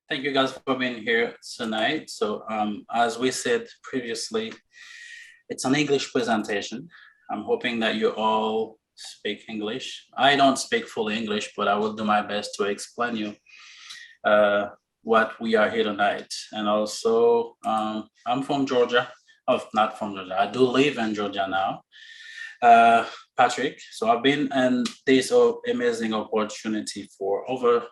Thank you guys for being here tonight. So, as we said previously, it's an English presentation. I'm hoping that you all speak English. I don't speak full English, but I will do my best to explain you uh, what we are here tonight. And also, I'm from Georgia. Oh, not from Georgia. I do live in Georgia now. Uh, Patrick. So I've been in this amazing opportunity for over a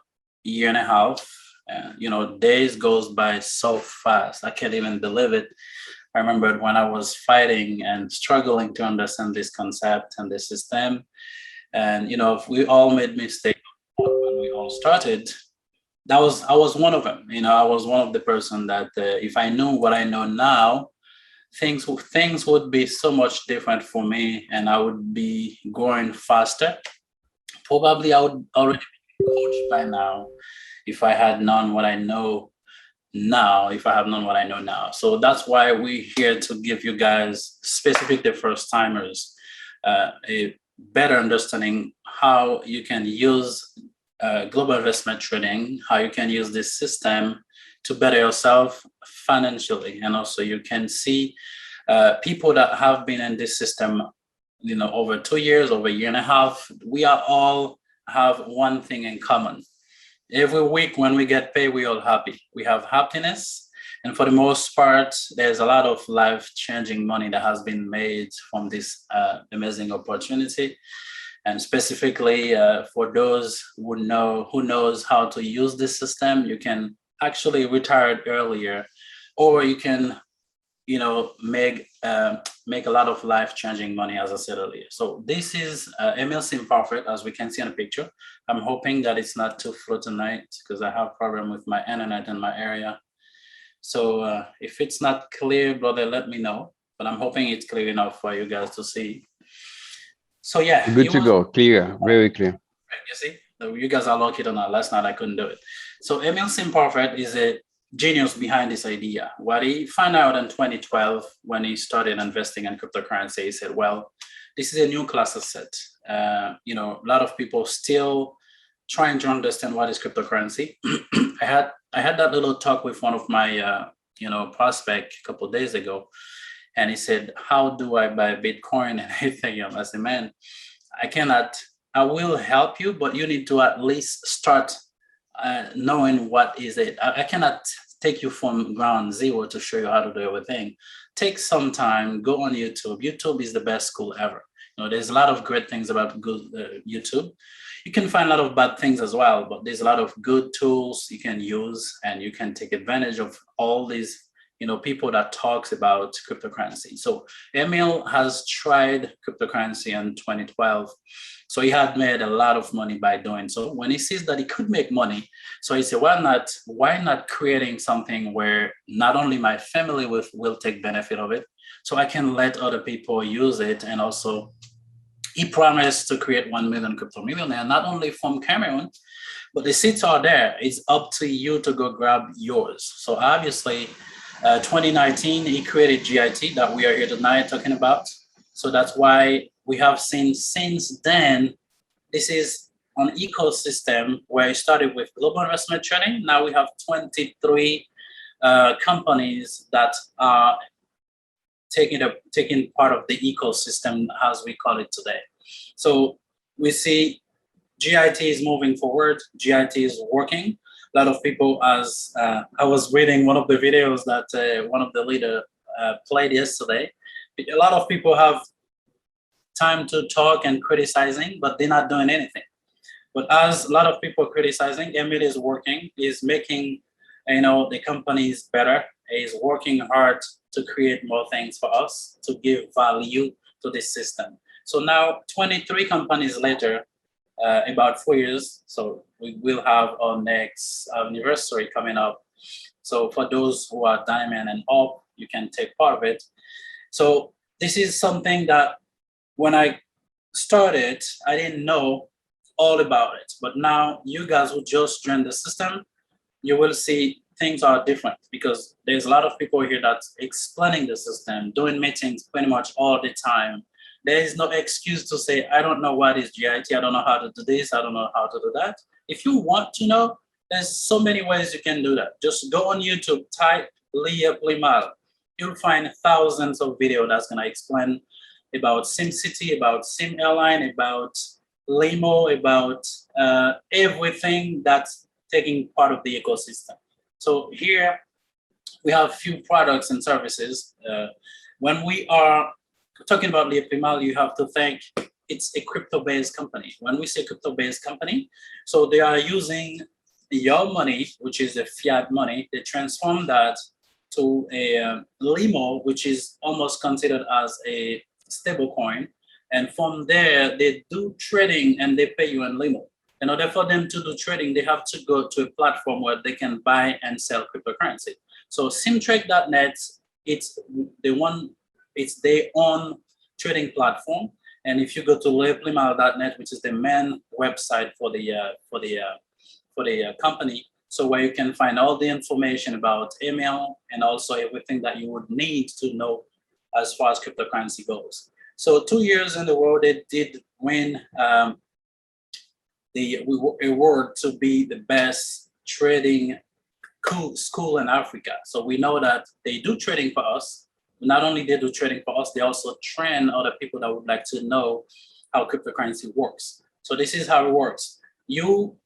year and a half. And days goes by so fast. I can't even believe it. I remember when I was fighting and struggling to understand this concept and this system. And if we all made mistakes when we all started, that was I was one of them. I was one of the person that if I knew what I know now, things would be so much different for me, and I would be growing faster. Probably I would already be coached by now if I had known what I know now, if I have known what I know now. So that's why we're here to give you guys, specific the first timers, a better understanding how you can use global investment trading, how you can use this system to better yourself financially. And also you can see people that have been in this system, over 2 years, over a year and a half, we are all have one thing in common. Every week when we get paid, we all happy. We have happiness. And for the most part, there's a lot of life-changing money that has been made from this amazing opportunity. And specifically for those who knows how to use this system, you can actually retire earlier, or you can make a lot of life-changing money, as I said earlier. So this is MLC Imperfect, as we can see in the picture. I'm hoping that it's not too flow tonight because I have problem with my internet in my area. So if it's not clear, brother, let me know. But I'm hoping it's clear enough for you guys to see. So yeah, Good to go. Clear, very clear. you see, you guys are lucky tonight. Last night I couldn't do it. So Emil Simperfect is a genius behind this idea. What he found out in 2012 when he started investing in cryptocurrency, he said, well, this is a new class asset. A lot of people still trying to understand what is cryptocurrency. I had that little talk with one of my prospect a couple of days ago, and he said, how do I buy Bitcoin and everything else? I said, man, I cannot. I will help you, but you need to at least start knowing what is it. I cannot take you from ground zero to show you how to do everything. Take some time, go on YouTube. YouTube is the best school ever. There's a lot of great things about good YouTube. You can find a lot of bad things as well, but there's a lot of good tools you can use, and you can take advantage of all these people that talks about cryptocurrency. So Emil has tried cryptocurrency in 2012. So he had made a lot of money by doing so. When he sees that he could make money, so he said, why not creating something where not only my family will take benefit of it, so I can let other people use it. And also he promised to create 1 million crypto millionaire, not only from Cameroon, but the seats are there. It's up to you to go grab yours. So obviously, 2019, he created GIT that we are here tonight talking about. So that's why we have seen since then, this is an ecosystem where it started with global investment trading. Now we have 23 companies that are taking part of the ecosystem as we call it today. So we see GIT is moving forward. GIT is working. A lot of people, as I was reading one of the videos that one of the leader played yesterday, a lot of people have time to talk and criticizing, but they're not doing anything. But as a lot of people criticizing, Emil is working, is making the companies better, is working hard to create more things for us, to give value to this system. So now 23 companies later, about 4 years. So we will have our next anniversary coming up. So for those who are diamond and up, you can take part of it. So this is something that when I started, I didn't know all about it. But now you guys who just joined the system, you will see things are different because there's a lot of people here that's explaining the system, doing meetings pretty much all the time. There is no excuse to say, I don't know what is GIT, I don't know how to do this, I don't know how to do that. If you want to know, There's so many ways you can do that. Just go on YouTube, type Liyeplimal. You'll find thousands of videos that's gonna explain about SimCity, about Sim Airline, about Limo, about everything that's taking part of the ecosystem. So here we have few products and services. When we are talking about Liyeplimal, you have to think it's a crypto-based company. When we say crypto-based company, so they are using your money, which is the fiat money, they transform that to a limo, which is almost considered as a stable coin. And from there, they do trading and they pay you in limo. In order for them to do trading, they have to go to a platform where they can buy and sell cryptocurrency. So simtrade.net, it's their own trading platform. And if you go to liyeplimal.net, which is the main website for the company, so where you can find all the information about email and also everything that you would need to know as far as cryptocurrency goes. So 2 years in the row, they did win the award to be the best trading school in Africa. So we know that they do trading for us. Not only they do trading for us, they also train other people that would like to know how cryptocurrency works. So this is how it works. You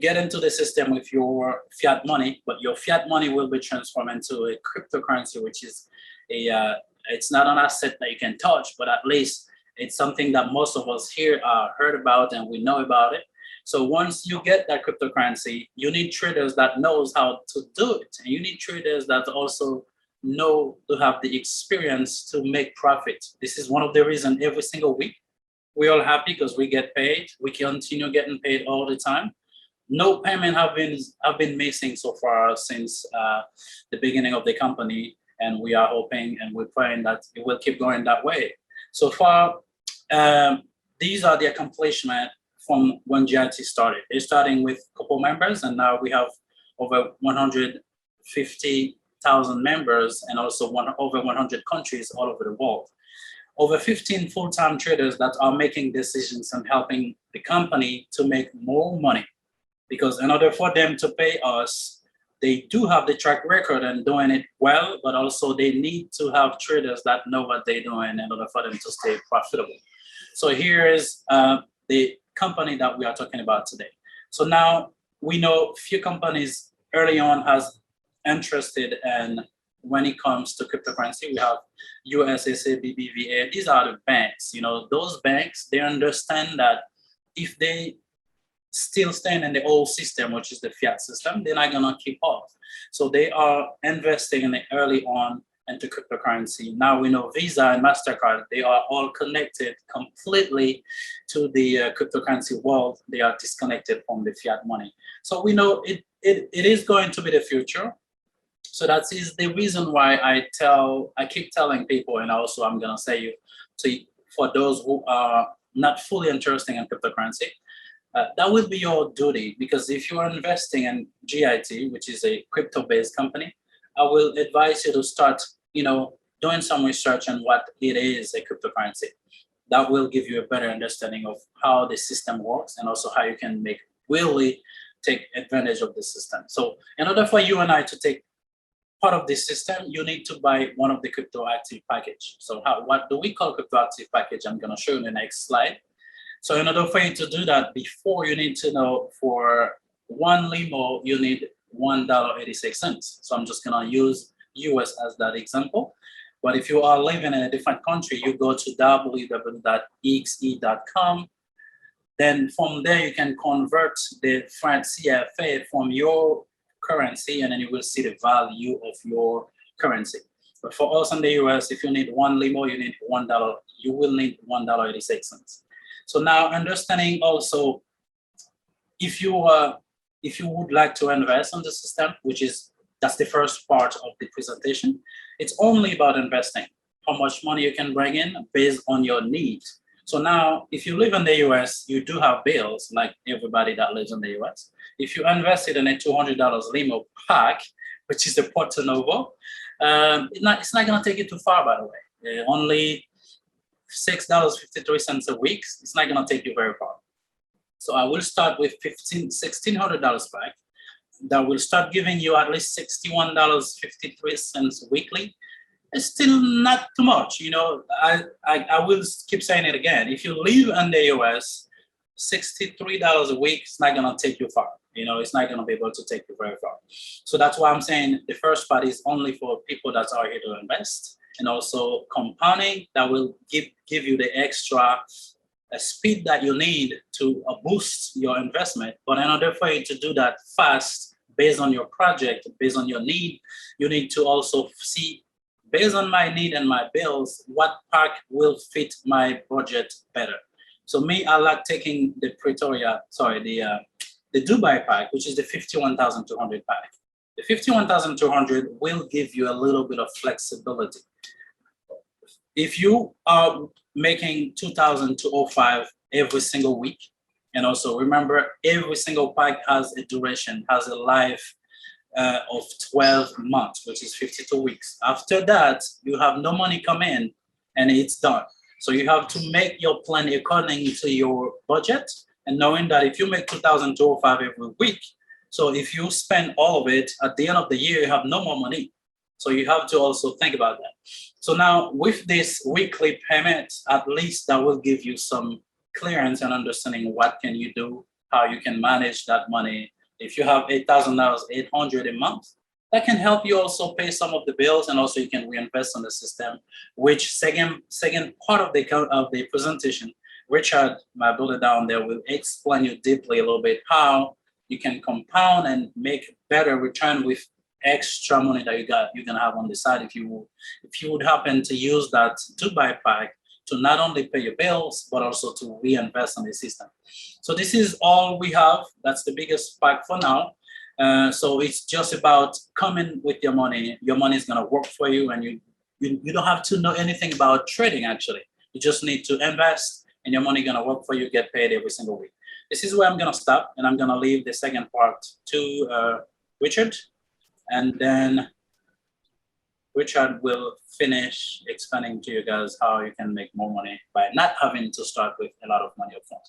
get into the system with your fiat money, but your fiat money will be transformed into a cryptocurrency, which is it's not an asset that you can touch, but at least it's something that most of us here heard about and we know about it. So once you get that cryptocurrency, you need traders that knows how to do it, and you need traders that also know to have the experience to make profit. This is one of the reasons every single week we're all happy because we get paid. We continue getting paid all the time. No payment have been missing so far since the beginning of the company, and we are hoping and we're praying that it will keep going that way. So far, these are the accomplishments from when GIT started. They're starting with a couple members, and now we have over 150,000 members and also over 100 countries all over the world. Over 15 full-time traders that are making decisions and helping the company to make more money. Because in order for them to pay us, they do have the track record and doing it well, but also they need to have traders that know what they're doing in order for them to stay profitable. So here is the company that we are talking about today. So now we know few companies early on has interested in when it comes to cryptocurrency. We have USSA, BBVA. These are the banks. You know, those banks, they understand that if they still stand in the old system, which is the fiat system, they're not gonna keep up. So they are investing in it early on into cryptocurrency. Now we know Visa and MasterCard, they are all connected completely to the cryptocurrency world. They are disconnected from the fiat money. So we know it is going to be the future. So that is the reason why I keep telling people, and also I'm gonna say for those who are not fully interested in cryptocurrency, that will be your duty, because if you are investing in GIT, which is a crypto-based company, I will advise you to start, doing some research on what it is, a cryptocurrency. That will give you a better understanding of how the system works and also how you can really take advantage of the system. So in order for you and I to take part of this system, you need to buy one of the crypto active package. So what do we call crypto active package? I'm gonna show you in the next slide. So in order for you to do that, before you need to know for one limo, you need $1.86. So I'm just gonna use US as that example. But if you are living in a different country, you go to www.exe.com. Then from there, you can convert the franc CFA from your currency, and then you will see the value of your currency. But for us in the US, if you need one limo, you need $1. You will need $1.86. So now understanding also, if you would like to invest in the system, that's the first part of the presentation. It's only about investing, how much money you can bring in based on your need. So now, if you live in the US, you do have bills like everybody that lives in the US. If you invested in a $200 limo pack, which is the Porto Novo, it's not gonna take you too far, by the way. Only $6.53 a week. It's not gonna take you very far. So I will start with $1,600 pack. that will start giving you at least $61.53 weekly, it's still not too much. You know, I will keep saying it again. If you live in the US, $63 a week is not gonna take you far. You know, it's not gonna be able to take you very far. So that's why I'm saying the first part is only for people that are here to invest, and also compounding that will give you the extra speed that you need to boost your investment. But in order for you to do that fast, based on your project, based on your need, you need to also see, based on my need and my bills, what pack will fit my budget better. So me, I like taking the the Dubai pack, which is the 51,200 pack. The 51,200 will give you a little bit of flexibility. If you are making 2,205 every single week, and also remember, every single pack has a duration, has a life of 12 months, which is 52 weeks. After that, you have no money come in and it's done. So you have to make your plan according to your budget, and knowing that if you make 2,205 every week, so if you spend all of it at the end of the year, you have no more money. So you have to also think about that. So now with this weekly payment, at least that will give you some clearance and understanding what can you do, how you can manage that money. If you have $8,000, 800 a month, that can help you also pay some of the bills, and also you can reinvest on the system. Which second part of the presentation, Richard, my brother down there, will explain you deeply a little bit how you can compound and make better return with extra money that you're gonna have on the side if you would happen to use that Dubai pack to not only pay your bills but also to reinvest in the system. So this is all we have. That's the biggest pack for now. So it's just about coming with your money. Your money is gonna work for you, and you don't have to know anything about trading. Actually, you just need to invest, and your money gonna work for you. Get paid every single week. This is where I'm gonna stop, and I'm gonna leave the second part to Richard. And then Richard will finish explaining to you guys how you can make more money by not having to start with a lot of money up front.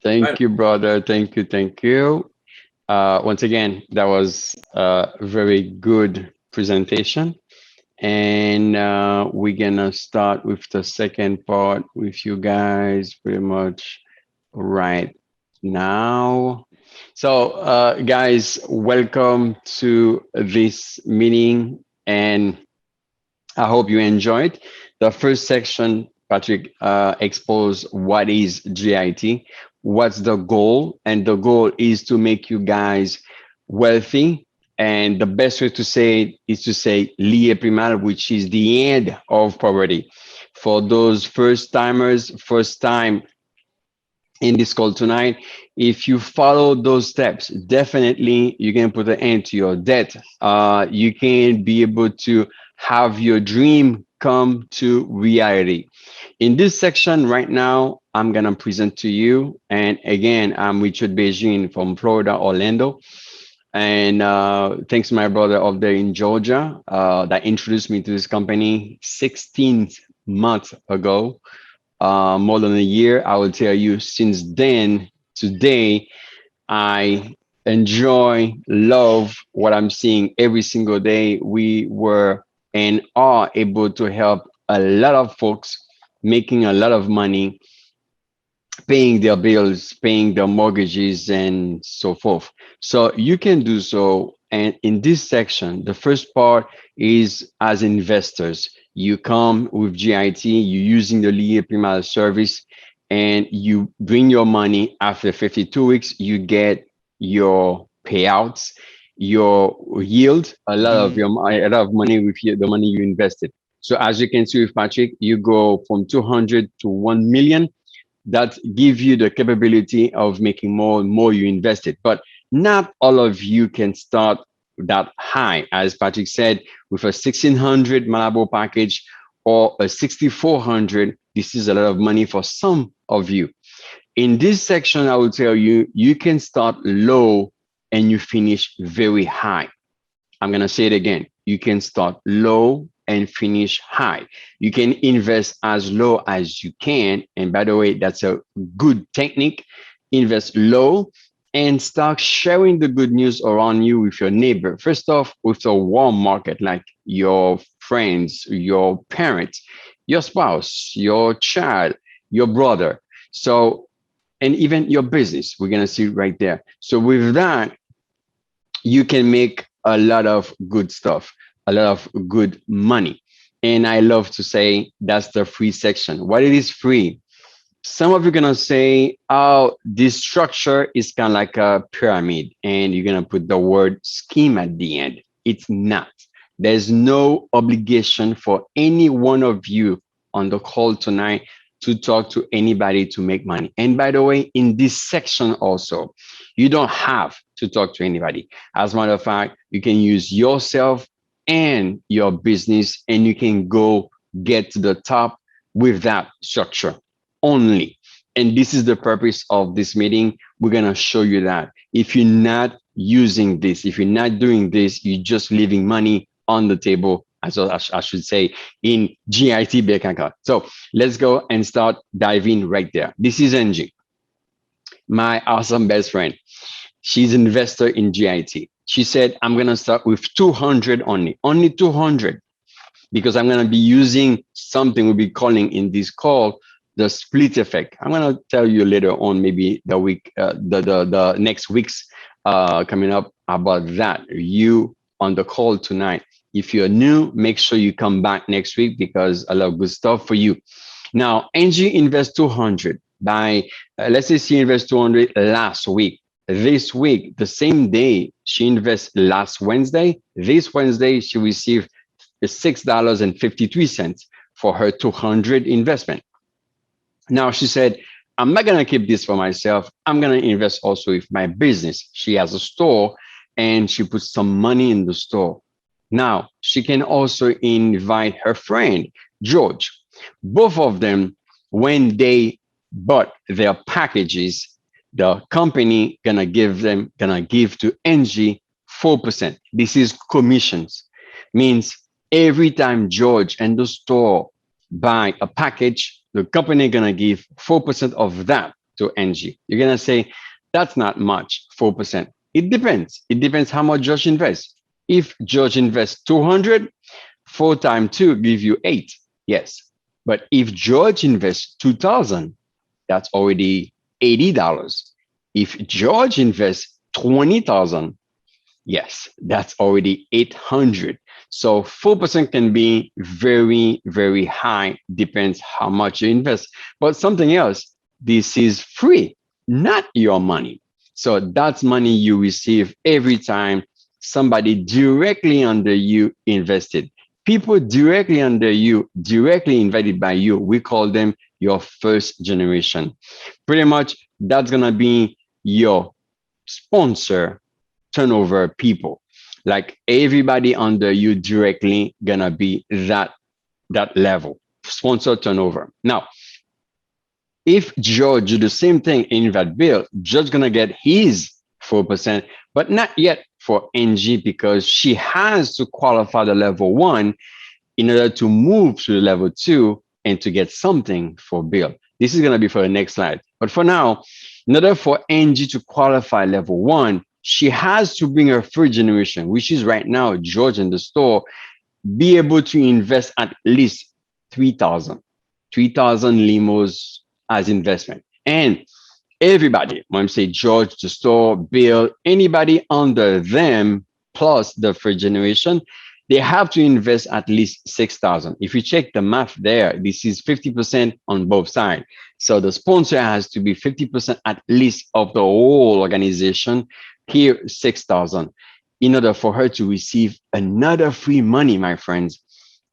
Thank you, brother. Thank you. Thank you. Once again, that was a very good presentation. And we're gonna start with the second part with you guys pretty much right now. So guys, welcome to this meeting, and I hope you enjoyed. The first section, Patrick exposed what is GIT, what's the goal, and the goal is to make you guys wealthy. And the best way to say it is to say Liyeplimal, which is the end of poverty. For those first timers, first time in this call tonight, if you follow those steps, definitely you can put an end to your debt. You can be able to have your dream come to reality. In this section right now, I'm gonna present to you, and again, I'm Richard Begein from Florida, Orlando. And thanks to my brother up there in Georgia that introduced me to this company 16 months ago. More than a year. I will tell you, since then, today, I enjoy, love what I'm seeing every single day. We were and are able to help a lot of folks making a lot of money, paying their bills, paying their mortgages, and so forth. So you can do so. And in this section, the first part is as investors. You come with GIT, you're using the Liyeplimal service, and you bring your money. After 52 weeks, you get your payouts, your yield, a lot of money with the money you invested. So as you can see with Patrick, you go from 200 to 1 million. That give you the capability of making more and more you invested. But not all of you can start that high. As Patrick said, with a 1,600 Malabo package or a 6,400, this is a lot of money for some of you. In this section, I will tell you, you can start low and you finish very high. I'm going to say it again. You can start low and finish high. You can invest as low as you can. And by the way, that's a good technique. Invest low and start sharing the good news around you with your neighbor. First off, with the warm market, like your friends, your parents, your spouse, your child, your brother. So, and even your business, we're going to see right there. So with that, you can make a lot of good stuff, a lot of good money. And I love to say that's the free section. What it is free? Some of you are gonna say, oh, this structure is kind of like a pyramid, and you're gonna put the word scheme at the end. It's not. There's no obligation for any one of you on the call tonight to talk to anybody to make money. And by the way, in this section also, you don't have to talk to anybody. As a matter of fact, you can use yourself and your business, and you can go get to the top with that structure only. And this is the purpose of this meeting. We're going to show you that if you're not using this, if you're not doing this, you're just leaving money on the table, as well as I should say, in GIT bank account. So let's go and start diving right there. This is Angie, my awesome best friend. She's an investor in GIT. She said, I'm going to start with 200 only 200, because I'm going to be using something we'll be calling in this call the split effect. I'm going to tell you later on, maybe the week, the next weeks coming up about that. You on the call tonight. If you're new, make sure you come back next week because a lot of good stuff for you. Now, Angie invests 200 by, let's say she invests 200 last week. This week, the same day she invests last Wednesday, this Wednesday, she received $6.53 for her 200 investment. Now she said, I'm not going to keep this for myself. I'm going to invest also with my business. She has a store and she puts some money in the store. Now she can also invite her friend, George. Both of them, when they bought their packages, the company gonna give to Angie 4%. This is commissions. Means every time George and the store buy a package, the company gonna give 4% of that to Angie. You're gonna say, that's not much, 4%. It depends. It depends how much George invests. If George invests 200, 4 times 2 give you 8. Yes. But if George invests 2,000, that's already $80. If George invests 20,000, yes, that's already 800. So 4% can be very, very high, depends how much you invest. But something else, this is free, not your money. So that's money you receive every time somebody directly under you invested. People directly under you, directly invited by you, we call them your first generation. Pretty much that's gonna be your sponsor turnover people. Like everybody under you directly gonna be that level, sponsor turnover. Now, if George do the same thing in that bill, George gonna get his 4%, but not yet for Angie because she has to qualify the level 1 in order to move to the level 2 and to get something for Bill. This is going to be for the next slide. But for now, in order for Angie to qualify level 1, she has to bring her first generation, which is right now George in the store, be able to invest at least 3,000 limos as investment. And everybody, when I say George, the store, Bill, anybody under them, plus the first generation, they have to invest at least 6,000. If you check the math there, this is 50% on both sides. So the sponsor has to be 50% at least of the whole organization. Here, 6,000. In order for her to receive another free money, my friends,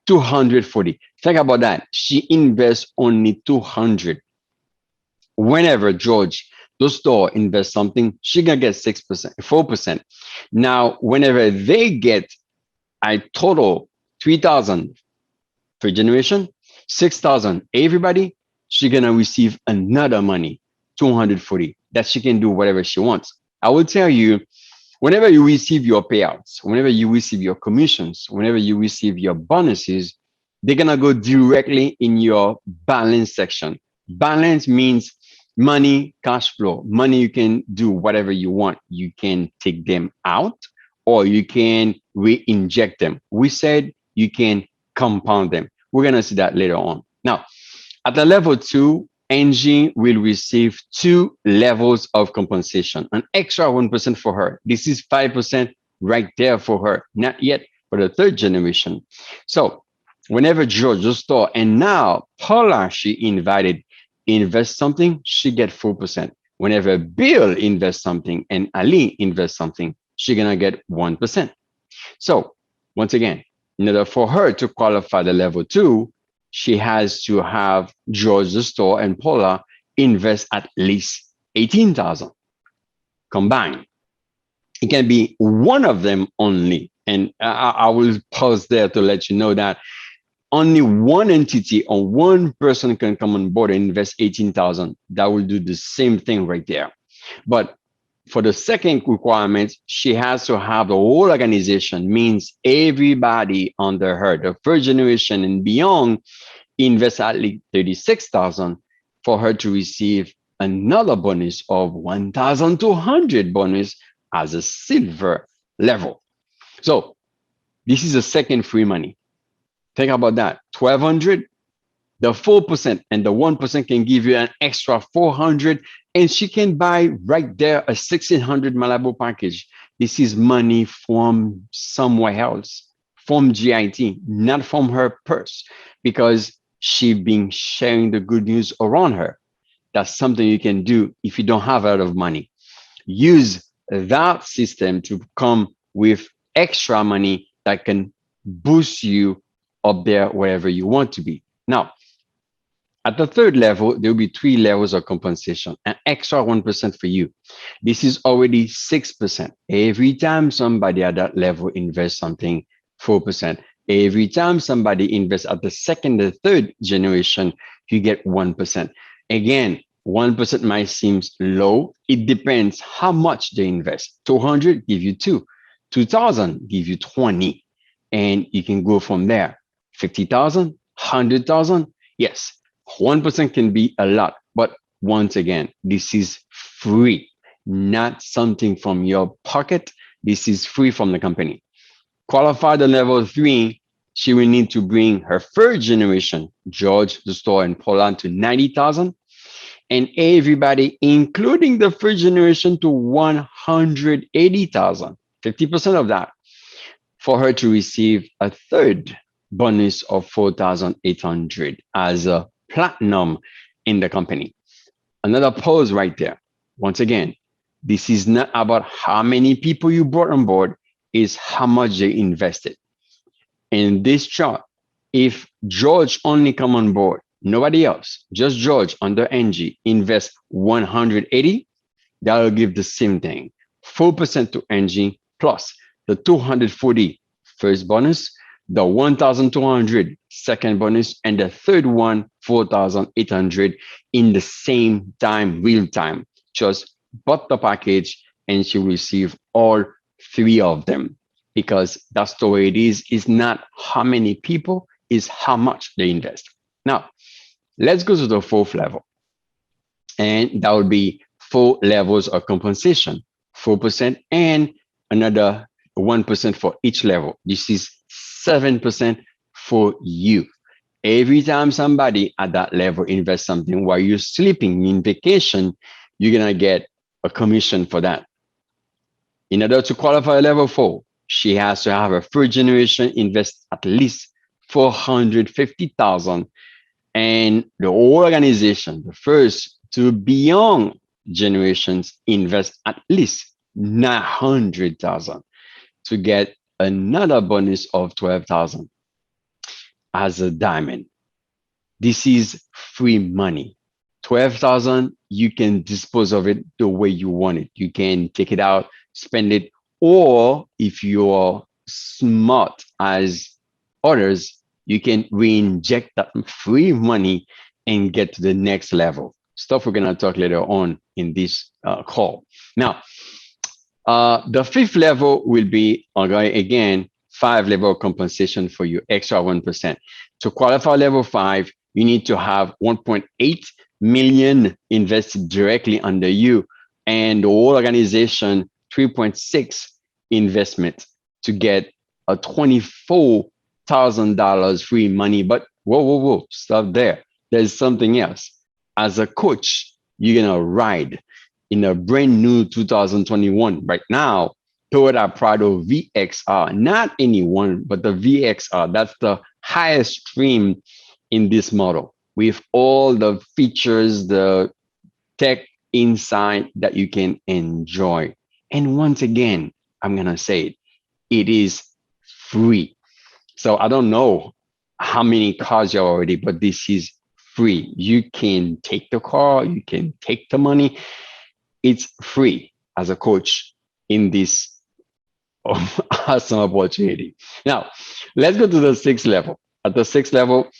240. Think about that. She invests only 200. Whenever George, the store invests something, she gonna get 6%, 4%. Now, whenever they get a total 3,000 per generation, 6,000 everybody, she gonna receive another money, 240, that she can do whatever she wants. I will tell you, whenever you receive your payouts, whenever you receive your commissions, whenever you receive your bonuses, they're gonna go directly in your balance section. Balance means money, cash flow. Money, you can do whatever you want. You can take them out or you can re-inject them. We said you can compound them. We're going to see that later on. Now, at the level 2, Angie will receive 2 levels of compensation, an extra 1% for her. This is 5% right there for her, not yet for the 3rd generation. So whenever George the store and now Paula, she invited, invest something, she get 4%. Whenever Bill invests something and Ali invests something, she gonna get 1%. So once again, in order for her to qualify the level 2, she has to have George the store and Paula invest at least 18,000 combined. It can be one of them only. And I will pause there to let you know that only one entity or one person can come on board and invest 18,000. That will do the same thing right there. But for the second requirement, she has to have the whole organization, means everybody under her, the 1st generation and beyond, invest at least 36,000 for her to receive another bonus of 1,200 bonus as a silver level. So this is a second free money. Think about that. 1,200, the 4% and the 1% can give you an extra 400, and she can buy right there a 1,600 Malibu package. This is money from somewhere else, from GIT, not from her purse, because she been sharing the good news around her. That's something you can do if you don't have a lot of money. Use that system to come with extra money that can boost you up there wherever you want to be. Now, at the 3rd level, there will be 3 levels of compensation, an extra 1% for you. This is already 6%. Every time somebody at that level invests something, 4%. Every time somebody invests at the 2nd or 3rd generation, you get 1%. Again, 1% might seem low. It depends how much they invest. 200 give you 2. 2,000 give you 20. And you can go from there. 50,000, 100,000. Yes, 1% can be a lot. But once again, this is free, not something from your pocket. This is free from the company. Qualify the level 3, she will need to bring her 3rd generation, George, the store, and Poland to 90,000. And everybody, including the 3rd generation, to 180,000, 50% of that, for her to receive a 3rd bonus of 4,800 as a platinum in the company. Another pause right there. Once again, this is not about how many people you brought on board, is how much they invested. In this chart, if George only come on board, nobody else, just George under NG, invest 180, that will give the same thing. 4% to NG plus the 240 first bonus, the 1,200 second bonus, and the 3rd one, 4,800 in the same time, real time. Just bought the package and she will receive all 3 of them, because that's the way it is. It's not how many people, is how much they invest. Now, let's go to the 4th level. And that would be 4 levels of compensation, 4% and another 1% for each level. This is 7% for you. Every time somebody at that level invests something while you're sleeping in vacation, you're going to get a commission for that. In order to qualify level 4, she has to have a 3rd generation invest at least 450,000, and the whole organization, the 1st to beyond generations, invest at least 900,000 to get another bonus of 12,000 as a diamond. This is free money. 12,000, you can dispose of it the way you want it. You can take it out, spend it, or if you're smart as others, you can re-inject that free money and get to the next level. Stuff we're going to talk later on in this call. Now, the 5th level will be, again, 5 level compensation for you, extra 1%. To qualify level 5, you need to have 1.8 million invested directly under you, and the whole organization 3.6 investment to get a $24,000 free money. But whoa, stop there. There's something else. As a coach, you're gonna ride in a brand new 2021 right now Toyota Prado VXR, not anyone, but the VXR. That's the highest stream in this model with all the features, the tech inside that you can enjoy. And once again, I'm going to say it is free. So I don't know how many cars you already, but this is free. You can take the car, you can take the money. It's free as a coach in this awesome opportunity. Now, let's go to the sixth level. At the sixth level,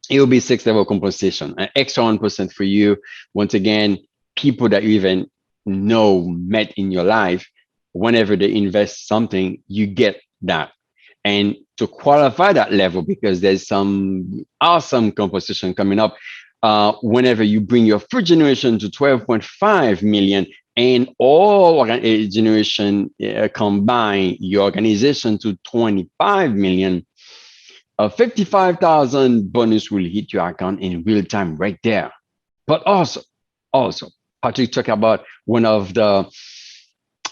it will be sixth level compensation, an extra 1% for you. Once again, people that you even know met in your life, whenever they invest something, you get that. And to qualify that level, because there's some awesome compensation coming up, whenever you bring your first generation to 12.5 million and all generation combine your organization to 25 million, a 55,000 bonus will hit your account in real time right there. But also, Patrick talked about one of the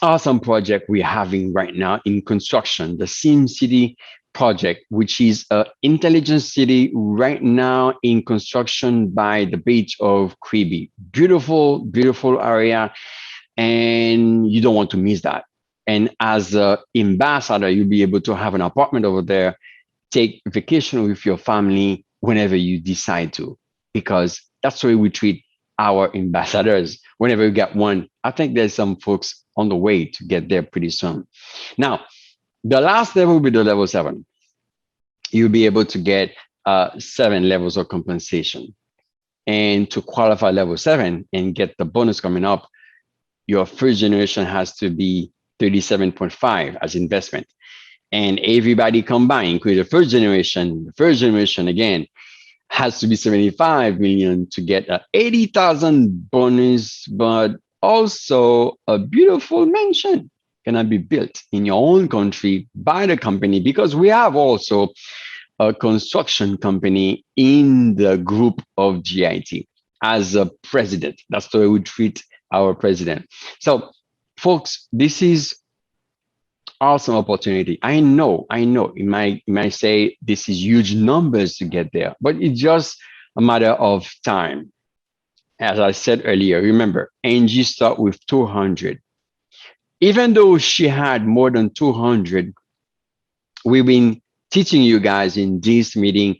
awesome project we're having right now in construction, the Sim City project, which is an intelligent city right now in construction by the beach of Kribi. Beautiful, beautiful area, and you don't want to miss that. And as an ambassador, you'll be able to have an apartment over there, take vacation with your family whenever you decide to, because that's the way we treat our ambassadors. Whenever you get one, I think there's some folks on the way to get there pretty soon. Now, the last level will be the level 7. You'll be able to get 7 levels of compensation. And to qualify level 7 and get the bonus coming up, your first generation has to be 37.5 as investment. And everybody combined, including the first generation again, has to be 75 million to get a 80,000 bonus, but also a beautiful mansion gonna be built in your own country by the company, because we have also a construction company in the group of GIT as a president. That's the way we treat our president. So folks, this is awesome opportunity. I know it might say this is huge numbers to get there, but it's just a matter of time. As I said earlier, remember, Angie started with 200. Even though she had more than 200, we've been teaching you guys in this meeting,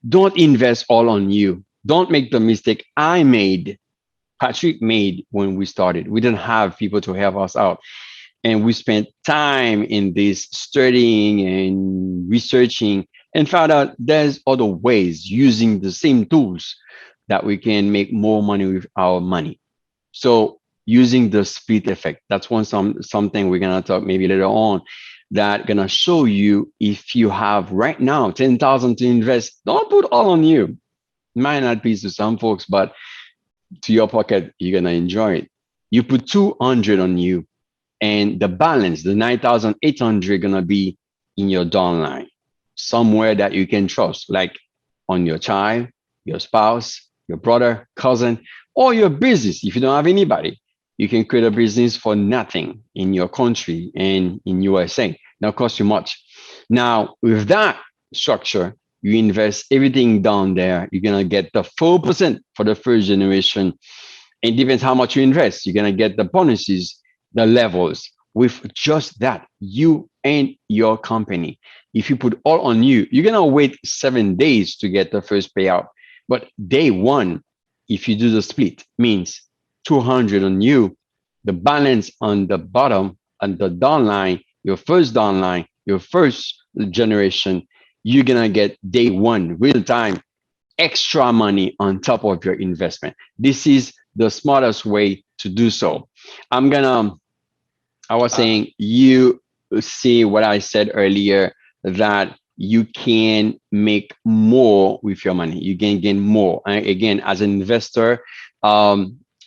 don't invest all on you. Don't make the mistake Patrick made when we started. We didn't have people to help us out. And we spent time in this studying and researching and found out there's other ways using the same tools that we can make more money with our money. So using the split effect, that's something we're gonna talk maybe later on, that gonna show you if you have right now 10,000 to invest, don't put all on you. It might not be to some folks, but to your pocket, you're gonna enjoy it. You put 200 on you, and the balance, the 9,800, gonna be in your downline, somewhere that you can trust, like on your child, your spouse, your brother, cousin, or your business. If you don't have anybody, you can create a business for nothing in your country and in USA. Not cost you much. Now, with that structure, you invest everything down there. You're gonna get the 4% for the first generation. It depends how much you invest. You're gonna get the bonuses, the levels. With just that, you and your company. If you put all on you, you're gonna wait 7 days to get the first payout. But day one, if you do the split, means 200 on you, the balance on the bottom, on the downline, your first downline, your first generation, you're gonna get day one, real time, extra money on top of your investment. This is the smartest way to do so. I was saying, you see what I said earlier, that you can make more with your money. You can gain more. And again, as an investor,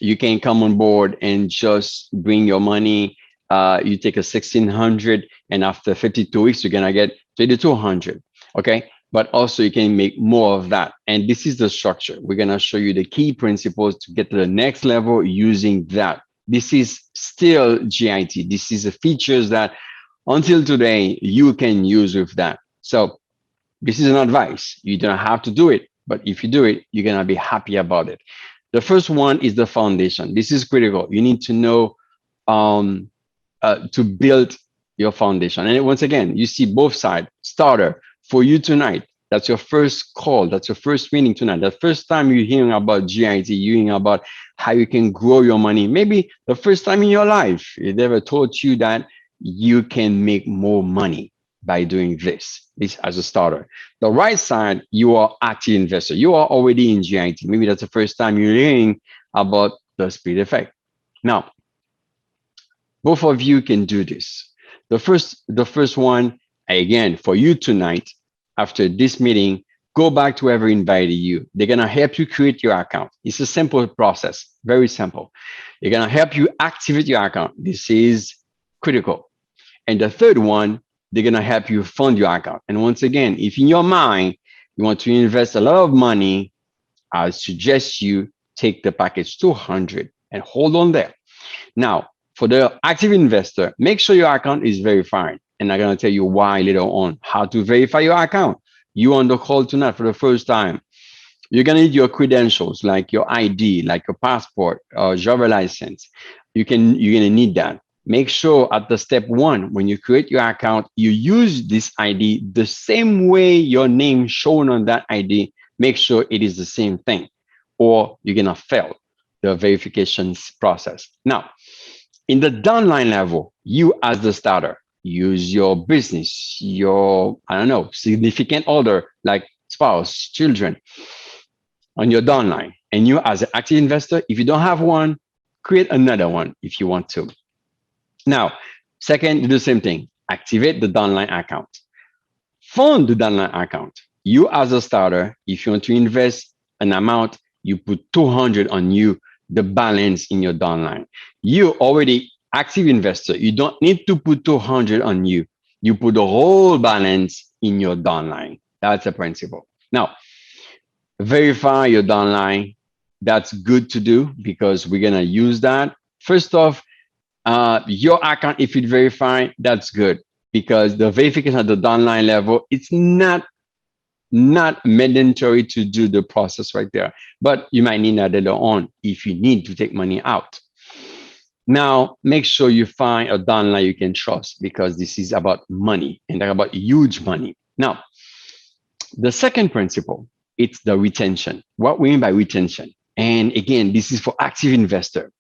you can come on board and just bring your money. You take a 1,600, and after 52 weeks, you're gonna get 3,200. Okay, but also you can make more of that. And this is the structure. We're gonna show you the key principles to get to the next level using that. This is still GIT. This is the features that until today you can use with that. So this is an advice. You don't have to do it, but if you do it, you're gonna be happy about it. The first one is the foundation. This is critical. You need to know to build your foundation. And once again, you see both sides. Starter for you tonight. That's your first call. That's your first meeting tonight. The first time you're hearing about GIT, you're hearing about how you can grow your money. Maybe the first time in your life, it never taught you that you can make more money by doing this as a starter. The right side, you are active investor. You are already in GIT. Maybe that's the first time you're hearing about the speed effect. Now, both of you can do this. The first one, again, for you tonight, after this meeting, go back to whoever invited you. They're gonna help you create your account. It's a simple process, very simple. They're gonna help you activate your account. This is critical. And the third one, they're gonna help you fund your account. And once again, if in your mind, you want to invest a lot of money, I suggest you take the package 200 and hold on there. Now, for the active investor, make sure your account is verified. And I'm going to tell you why later on, how to verify your account. You on the call tonight for the first time. You're going to need your credentials, like your ID, like your passport, or driver license. You're going to need that. Make sure at the step one, when you create your account, you use this ID the same way your name shown on that ID. Make sure it is the same thing, or you're going to fail the verification process. Now, in the downline level, you as the starter, use your business, your, I don't know, significant other like spouse, children on your downline. And you as an active investor, if you don't have one, create another one if you want to. Now, second, do the same thing. Activate the downline account. Fund the downline account. You as a starter, if you want to invest an amount, you put 200 on you, the balance in your downline. You already active investor. You don't need to put 200 on you. You put the whole balance in your downline. That's a principle. Now, verify your downline. That's good to do because we're going to use that. First off, your account, if it's verified, that's good because the verification at the downline level, it's not mandatory to do the process right there, but you might need that later on if you need to take money out. Now, make sure you find a downline you can trust because this is about money and about huge money. Now, the second principle, it's the retention. What we mean by retention. And again, this is for active investor,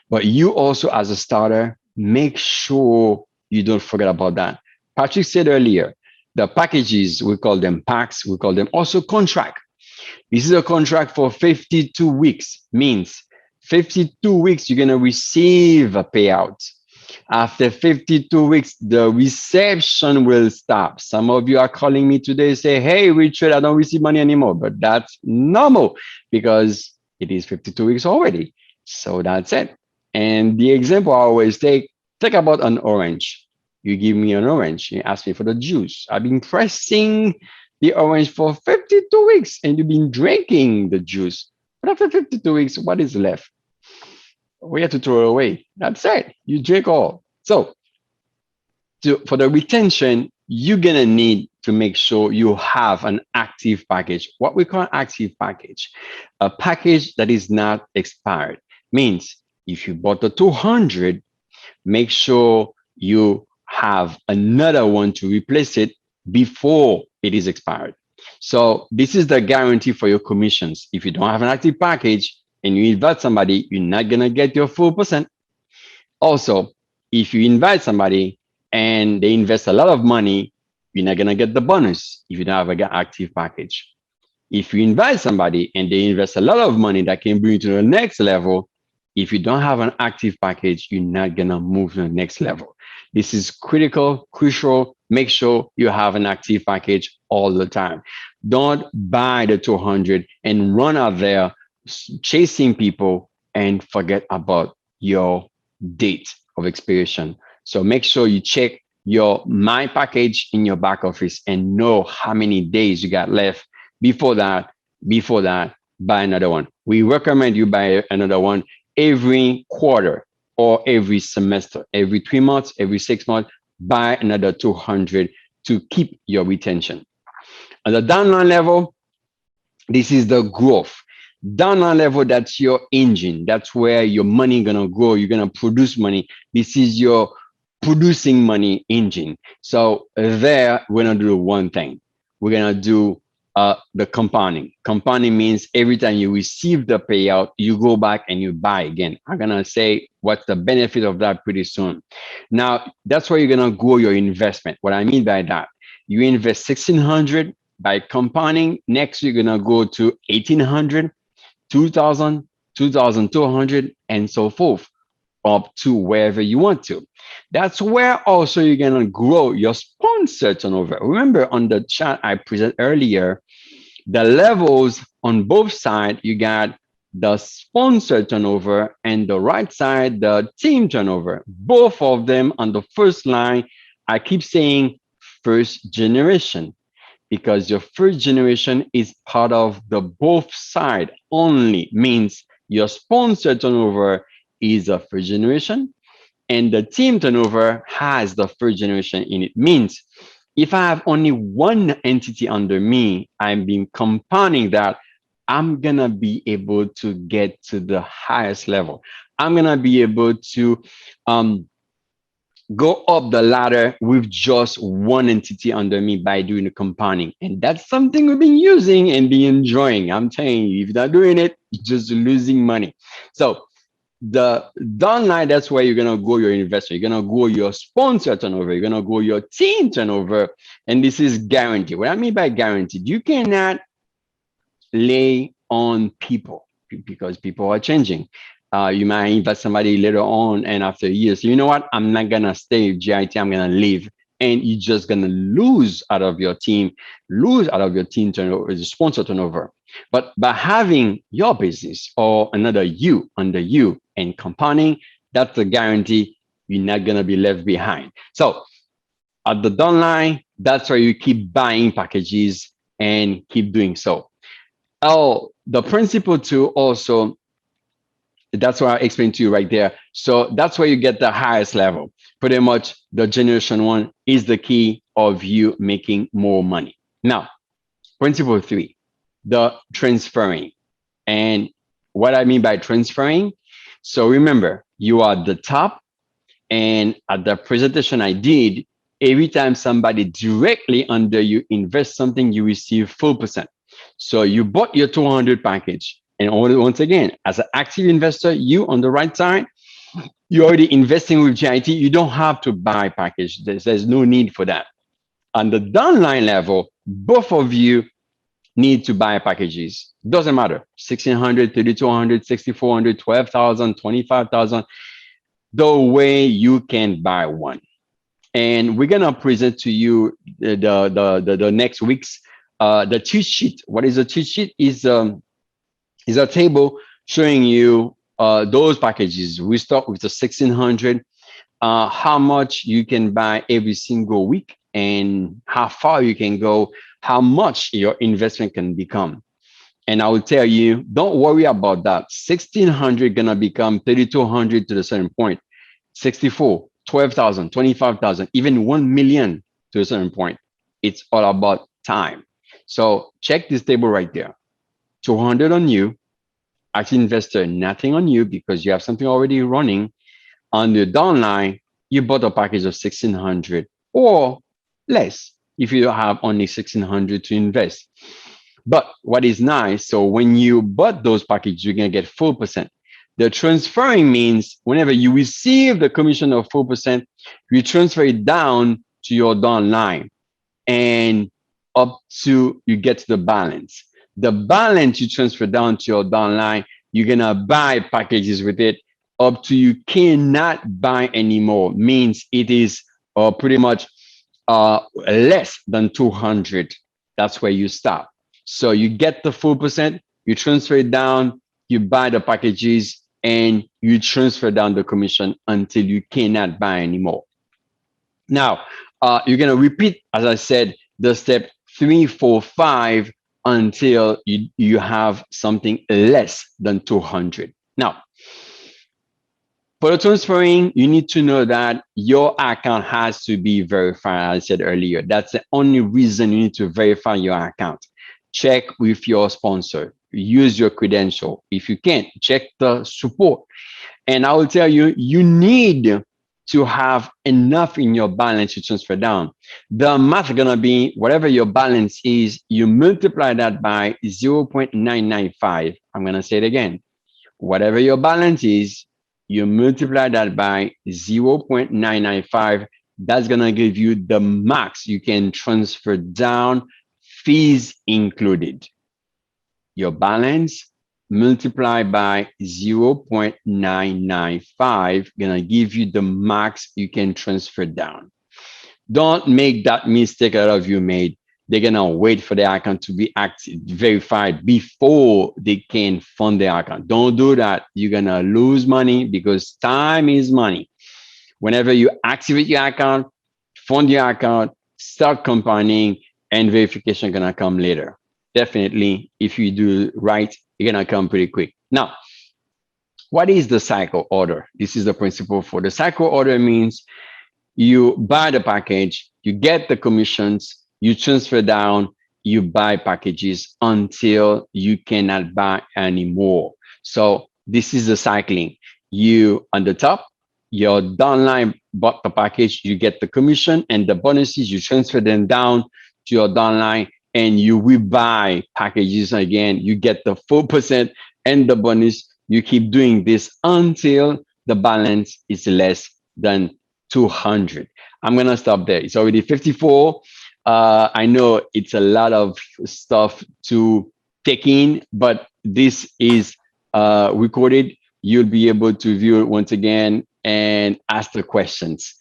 but you also as a starter, make sure you don't forget about that. Patrick said earlier, the packages, we call them packs, we call them also contract. This is a contract for 52 weeks, means 52 weeks, you're gonna receive a payout. After 52 weeks, the reception will stop. Some of you are calling me today, say, hey, Richard, I don't receive money anymore, but that's normal because it is 52 weeks already. So that's it. And the example I always take about an orange. You give me an orange, you ask me for the juice. I've been pressing the orange for 52 weeks and you've been drinking the juice. But after 52 weeks, what is left? We have to throw it away. That's it. You drink all. So for the retention, you're going to need to make sure you have an active package. What we call active package, a package that is not expired. Means if you bought the 200, make sure you have another one to replace it before it is expired. So this is the guarantee for your commissions. If you don't have an active package and you invite somebody, you're not going to get your full percent. Also, if you invite somebody and they invest a lot of money, you're not going to get the bonus if you don't have an active package. If you invite somebody and they invest a lot of money that can bring you to the next level, if you don't have an active package, you're not going to move to the next level. This is critical, crucial make sure you have an active package all the time. Don't buy the 200 and run out there chasing people and forget about your date of expiration. So make sure you check your my package in your back office and know how many days you got left. Before that, before that, buy another one. We recommend you buy another one every quarter or every semester, every 3 months, every 6 months, buy another 200 to keep your retention. At the downline level, this is the growth. Downline level, that's your engine. That's where your money gonna grow. You're gonna produce money. This is your producing money engine. So there, we're gonna do one thing. We're gonna do the compounding. Compounding means every time you receive the payout, you go back and you buy again. I'm gonna say what's the benefit of that pretty soon. Now, that's where you're gonna grow your investment. What I mean by that, you invest 1,600 by compounding. Next, you're gonna go to 1,800, 2,000, 2,200, and so forth, up to wherever you want to. That's where also you're gonna grow your sponsor turnover. Remember on the chat I presented earlier, the levels on both sides, you got the sponsor turnover and the right side, the team turnover. Both of them on the first line, I keep saying first generation because your first generation is part of the both side only, means your sponsor turnover is a first generation and the team turnover has the first generation in it. Means if I have only one entity under me, I'm being compounding that, I'm gonna be able to get to the highest level. I'm gonna be able to um, go up the ladder with just one entity under me by doing the compounding. And that's something we've been using and be enjoying. I'm telling you, if you're not doing it, you're just losing money. So the downline, that's where you're gonna grow your investor. You're gonna grow your sponsor turnover. You're gonna grow your team turnover, and this is guaranteed. What I mean by guaranteed, you cannot lay on people because people are changing. You might invite somebody later on, and after years, you know what? I'm not gonna stay with GIT. I'm gonna leave, and you're just gonna lose out of your team, lose out of your team turnover, the sponsor turnover. But by having your business or another you under you and compounding, that's a guarantee you're not gonna be left behind. So at the downline, that's where you keep buying packages and keep doing so. Oh, the principle too also, that's what I explained to you right there. So that's where you get the highest level. Pretty much the generation one is the key of you making more money. Now, principle three, the transferring. And what I mean by transferring, so remember, you are at the top, and at the presentation I did, every time somebody directly under you invest something, you receive 4%. So you bought your 200 package. And once again, as an active investor, you on the right side, you're already investing with GIT. You don't have to buy package. There's no need for that. On the downline level, both of you need to buy packages. Doesn't matter. 1,600, 3,200, 6,400, 12,000, 25,000. The way you can buy one. And we're gonna present to you the next week's the cheat sheet. What is a cheat sheet? Is a table showing you those packages. We start with the 1,600, how much you can buy every single week and how far you can go, how much your investment can become. And I will tell you, don't worry about that. 1,600 gonna become 3,200 to the certain point, 64, 12,000, 25,000, even 1 million to a certain point. It's all about time. So check this table right there. 200 on you, active investor, nothing on you because you have something already running. On the downline, you bought a package of 1,600 or less if you don't have only 1,600 to invest. But what is nice, so when you bought those packages, you're gonna get 4%. The transferring means whenever you receive the commission of 4%, you transfer it down to your downline and up to you get to the balance. The balance you transfer down to your downline, you're gonna buy packages with it up to you cannot buy anymore. Means it is pretty much less than 200, that's where you stop. So you get the full percent, you transfer it down, you buy the packages, and you transfer down the commission until you cannot buy anymore. Now, you're going to repeat, as I said, the step 3, 4, 5 until you have something less than 200. Now, for the transferring, you need to know that your account has to be verified. As I said earlier, that's the only reason you need to verify your account. Check with your sponsor, use your credential. If you can't, check the support. And I will tell you, you need to have enough in your balance to transfer down. The math is gonna be whatever your balance is, you multiply that by 0.995. I'm gonna say it again. Whatever your balance is, you multiply that by 0.995. That's gonna give you the max you can transfer down, fees included. Your balance multiplied by 0.995 gonna give you the max you can transfer down. Don't make that mistake a lot of you made. They're gonna wait for the account to be verified before they can fund the account. Don't do that. You're gonna lose money because time is money. Whenever you activate your account, fund your account, start compounding, and verification gonna come later. Definitely, if you do right, you're gonna come pretty quick. Now, what is the cycle order? This is the principle for the cycle order. Means you buy the package, you get the commissions, you transfer down, you buy packages until you cannot buy anymore. So this is the cycling. You on the top, your downline bought the package, you get the commission and the bonuses, you transfer them down to your downline and you will buy packages again. You get the 4% and the bonus. You keep doing this until the balance is less than 200. I'm gonna stop there. It's already 54. I know it's a lot of stuff to take in, but this is recorded. You'll be able to view it once again and ask the questions.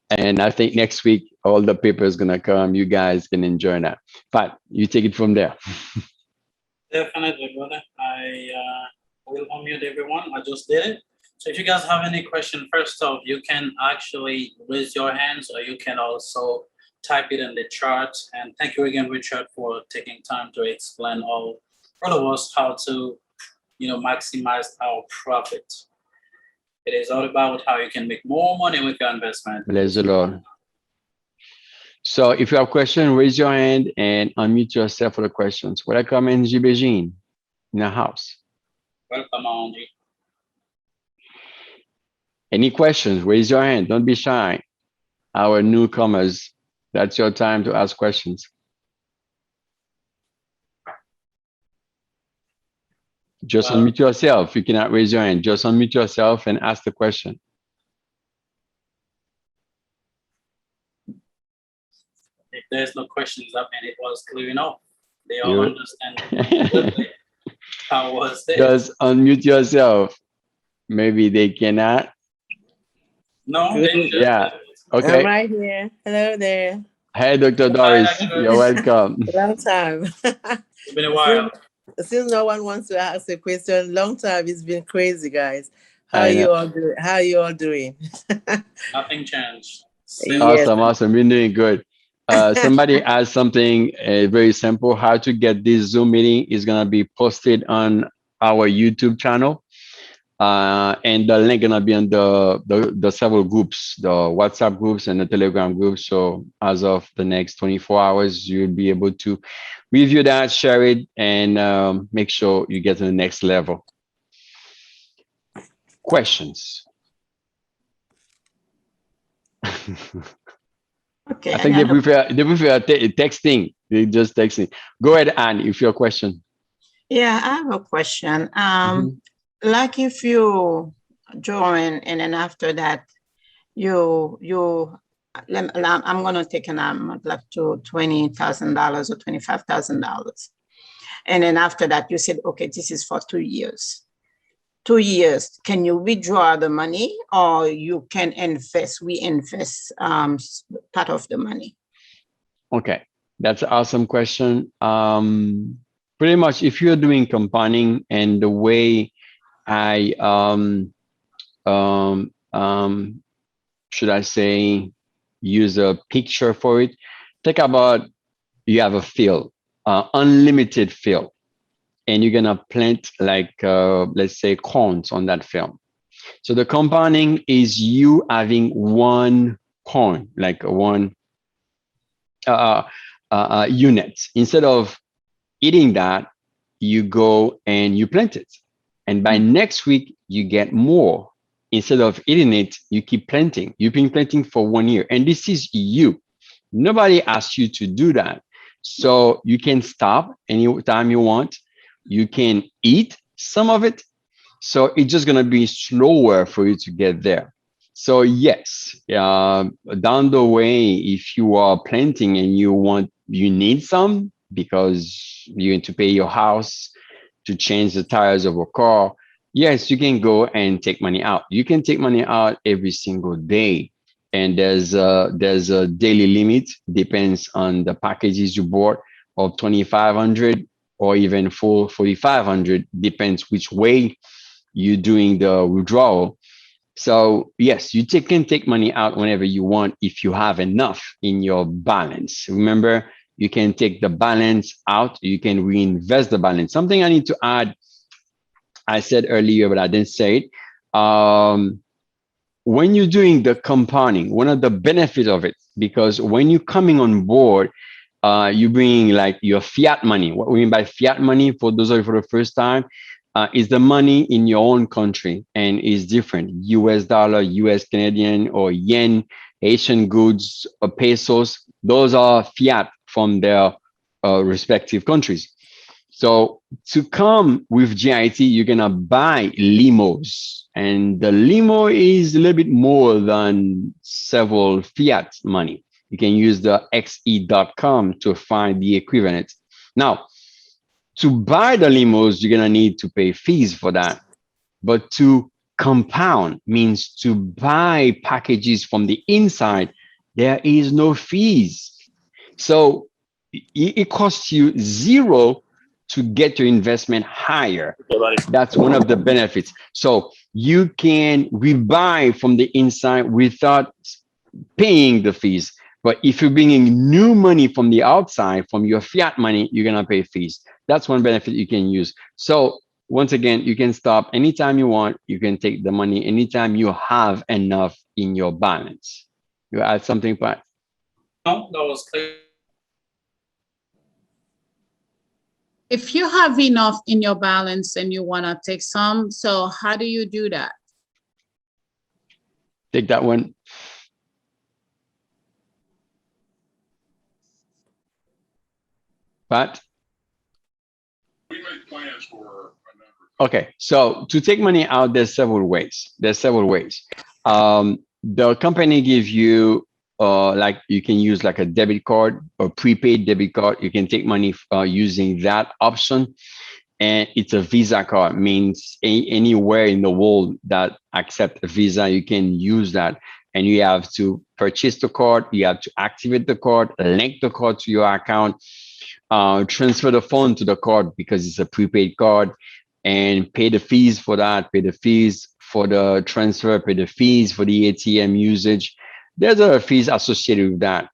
And I think next week all the paper is gonna come. You guys can enjoy that. But you take it from there. Definitely, brother. I will unmute everyone. I just did it. So if you guys have any question, first off, you can actually raise your hands or you can also type it in the chat. And thank you again, Richard, for taking time to explain all of us how to, maximize our profit. It is all about how you can make more money with your investment. Bless the Lord. So if you have a question, raise your hand and unmute yourself for the questions. Welcome, NG Begein in the house. Welcome, Angie. Any questions? Raise your hand. Don't be shy. Our newcomers, that's your time to ask questions. Just unmute yourself. You cannot raise your hand. Just unmute yourself and ask the question. If there's no questions, I mean, it was clear enough. They all understand. How was it? Just unmute yourself. Maybe they cannot. No, they just, yeah. Okay. I'm right here. Hello there. Hey, Dr. Doris, you're welcome. Long time. It's been a while. Since no one wants to ask a question, long time. It's been crazy, guys. How you all doing? How you all doing? Nothing changed. Awesome, awesome. We're doing good. Somebody asked something very simple. How to get this Zoom meeting is gonna be posted on our YouTube channel. And the link gonna be on the several groups, the WhatsApp groups and the Telegram groups. So as of the next 24 hours, you'll be able to review that, share it, and make sure you get to the next level. Questions? Okay. I think they prefer texting. They just texting. Go ahead, Anne, if your question. Yeah, I have a question. Like if you join and then after that, I'm gonna take an amount like to $20,000 or $25,000, and then after that you said, okay, this is for 2 years. 2 years, can you withdraw the money or you can invest? We invest part of the money. Okay, that's an awesome question. Pretty much, if you're doing compounding, and the way I um, um, should I say, use a picture for it. Think about, you have a field, unlimited field, and you're gonna plant like let's say corns on that field. So the compounding is you having one corn, like one uh, unit. Instead of eating that, you go and you plant it. And by next week, you get more. Instead of eating it, you keep planting. You've been planting for 1 year. And this is you. Nobody asked you to do that. So you can stop anytime you want. You can eat some of it. So it's just going to be slower for you to get there. So yes, down the way, if you are planting and you need some because you need to pay your house, to change the tires of a car, yes, you can go and take money out. You can take money out every single day. And there's a daily limit, depends on the packages you bought, of 2,500 or even full 4,500, depends which way you're doing the withdrawal. So yes, can take money out whenever you want if you have enough in your balance. Remember, you can take the balance out, you can reinvest the balance. Something I need to add, I said earlier, but I didn't say it. When you're doing the compounding, one of the benefits of it, because when you're coming on board, you bring like your fiat money. What we mean by fiat money, for those of you for the first time, is the money in your own country and is different. US dollar, US Canadian, or yen, Asian goods, or pesos. Those are fiat from their respective countries. So to come with GIT, you're gonna buy limos, and the limo is a little bit more than several fiat money. You can use the xe.com to find the equivalent. Now, to buy the limos, you're gonna need to pay fees for that. But to compound means to buy packages from the inside, there is no fees. So it costs you zero to get your investment higher. That's one of the benefits. So you can rebuy from the inside without paying the fees. But if you're bringing new money from the outside, from your fiat money, you're going to pay fees. That's one benefit you can use. So once again, you can stop anytime you want. You can take the money anytime you have enough in your balance. You add something, Pat? No, that was clear. If you have enough in your balance and you want to take some, so how do you do that? Take that one. Pat? We make plans for a number. Okay, so to take money out, there's several ways. The company gives you like you can use like a debit card or prepaid debit card. You can take money using that option, and it's a Visa card. Means anywhere in the world that accept a Visa, you can use that. And you have to purchase the card. You have to activate the card, link the card to your account, transfer the phone to the card because it's a prepaid card, and pay the fees for that, pay the fees for the transfer, pay the fees for the ATM usage. There's other fees associated with that.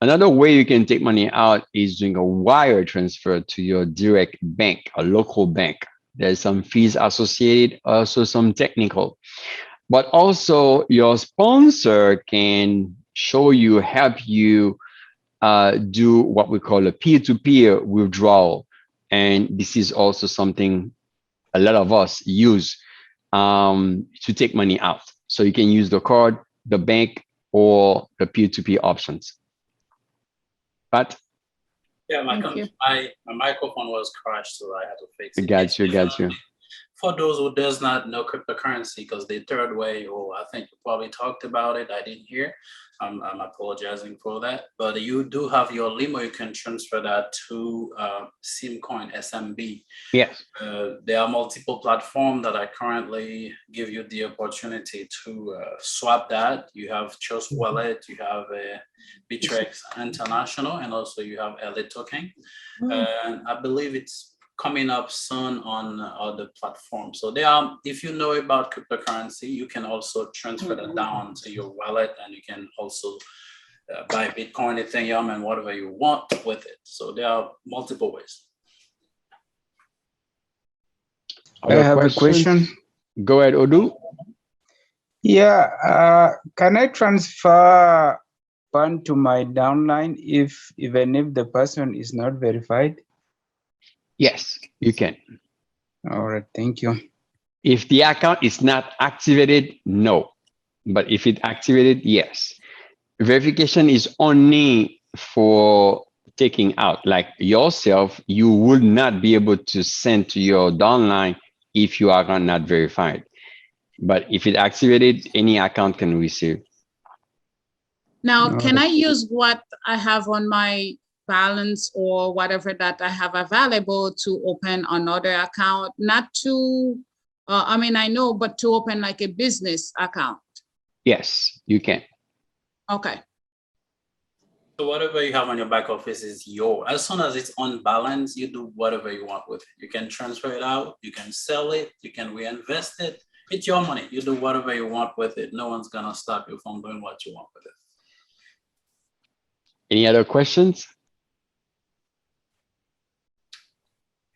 Another way you can take money out is doing a wire transfer to your direct bank, a local bank. There's some fees associated, also some technical. But also your sponsor can help you do what we call a peer-to-peer withdrawal. And this is also something a lot of us use to take money out. So you can use the card, the bank, or the peer-to-peer options. But yeah, my microphone was crashed, so I had to fix it. Got you. for those who does not know cryptocurrency, because the third way, or I think you probably talked about it, I didn't hear. I'm apologizing for that. But you do have your limo, you can transfer that to Simcoin, SMB. Yes. There are multiple platforms that I currently give you the opportunity to swap that. You have Trust Wallet, you have Bittrex International, and also you have LA Token. And I believe it's coming up soon on other platforms. So there are, if you know about cryptocurrency, you can also transfer that down to your wallet, and you can also buy Bitcoin, Ethereum, and whatever you want with it. So there are multiple ways. I have a question. Go ahead, Odu. Yeah, can I transfer fund to my downline even if the person is not verified? Yes, you can. All right, thank you. If the account is not activated, no. But if it activated, yes. Verification is only for taking out. Like yourself, you would not be able to send to your downline if your account not verified. But if it activated, any account can receive. Now, can I use what I have on my balance or whatever that I have available to open another account? Not to, I mean, I know, but to open like a business account. Yes, you can. Okay. So whatever you have on your back office is yours. As soon as it's on balance, you do whatever you want with it. You can transfer it out, you can sell it, you can reinvest it. It's your money. You do whatever you want with it. No one's gonna stop you from doing what you want with it. Any other questions?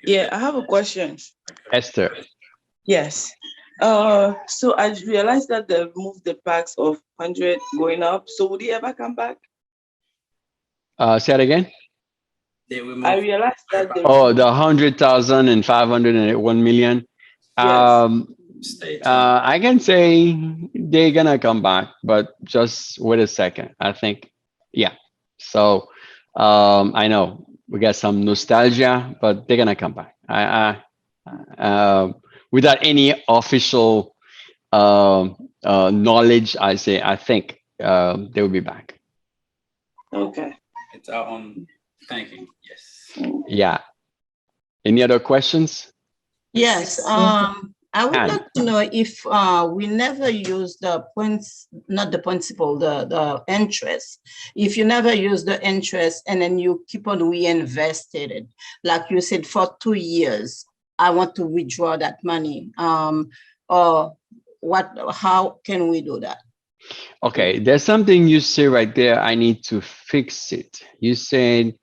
Yeah, I have a question. Esther. Yes. So I realized that they've moved the packs of 100 going up. So would he ever come back? Say it again. I realized that they Oh, the 100,000 and 500 and 1 million. Yes. I can say they're gonna come back, but just wait a second. I think, yeah. So I know we got some nostalgia, but they're gonna come back. Without any official knowledge, I think they will be back. Okay. It's our own thinking. Yes. Yeah. Any other questions? Yes, I would Anne. like to know if we never use the points, not the principal, the interest. If you never use the interest and then you keep on reinvesting it, like you said, for 2 years, I want to withdraw that money. Or how can we do that? Okay, there's something you say right there. I need to fix it. You said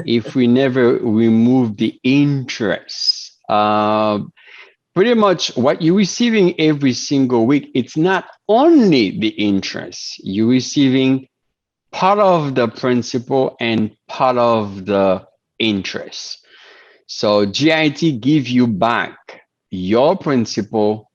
if we never remove the interest, pretty much what you're receiving every single week, it's not only the interest. You're receiving part of the principal and part of the interest. So GIT give you back your principal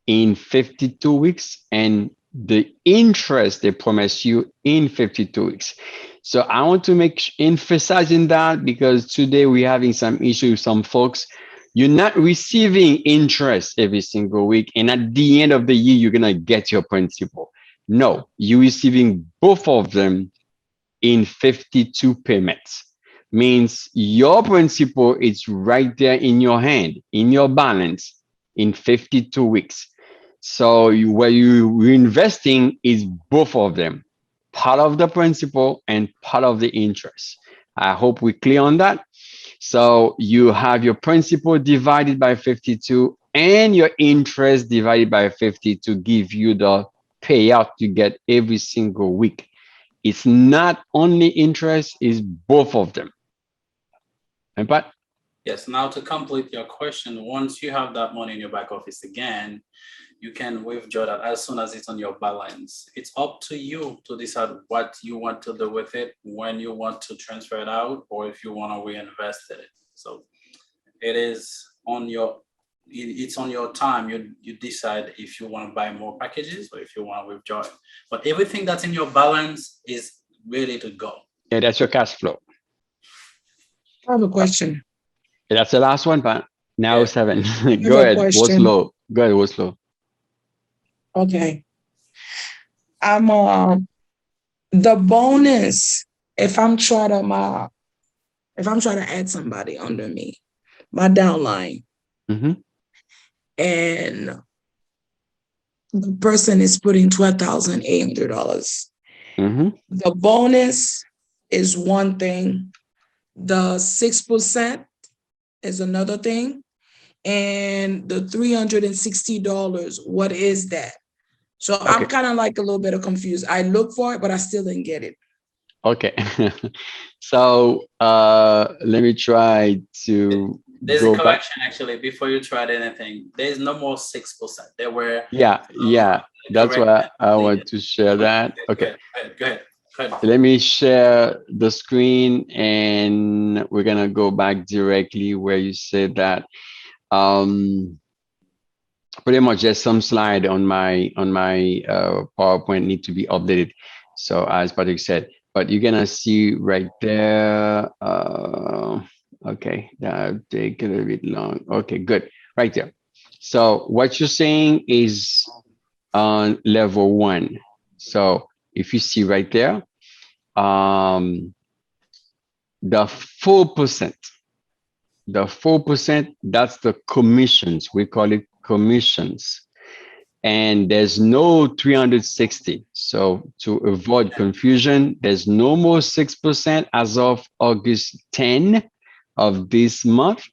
in 52 weeks and the interest they promise you in 52 weeks. So I want to emphasizing that because today we're having some issues, some folks, you're not receiving interest every single week. And at the end of the year, you're gonna get your principal. No, you're receiving both of them in 52 payments. Means your principal is right there in your hand, in your balance in 52 weeks. So where you're investing is both of them, part of the principal and part of the interest. I hope we're clear on that. So you have your principal divided by 52 and your interest divided by 50 to give you the payout you get every single week. It's not only interest, it's both of them. And Pat? Yes, now to complete your question, once you have that money in your back office again, you can withdraw that as soon as it's on your balance. It's up to you to decide what you want to do with it, when you want to transfer it out, or if you want to reinvest it. So it is on your, it's on your time. You decide if you want to buy more packages or if you want to withdraw it. But everything that's in your balance is ready to go. Yeah, that's your cash flow. I have a question. That's the last one, Pat. Now Yeah. 7. have Go a ahead. What's question. slow? Go ahead. What's slow? Okay. I'm the bonus if I'm trying to add somebody under me, my downline, Mm-hmm. and the person is putting $12,800. Mm-hmm. The bonus is one thing. The 6% is another thing. And the $360, what is that? So I'm Okay. kind of like a little bit of confused. I look for it, but I still didn't get it. Okay. So let me try to There's a go back. correction actually before you tried anything. There's no more 6%. There were Yeah. That's why correct. I want to share that. Okay. Go ahead. Let me share the screen and we're gonna go back directly where you said that. Pretty much just some slide on my PowerPoint need to be updated. So as Patrick said, but you're gonna see right there. Okay, that'll take a little bit long. Okay, good, right there. So what you're saying is on level 1. So if you see right there, the 4%, that's the commissions. We call it commissions. And there's no 360. So to avoid confusion, there's no more 6% as of August 10 of this month.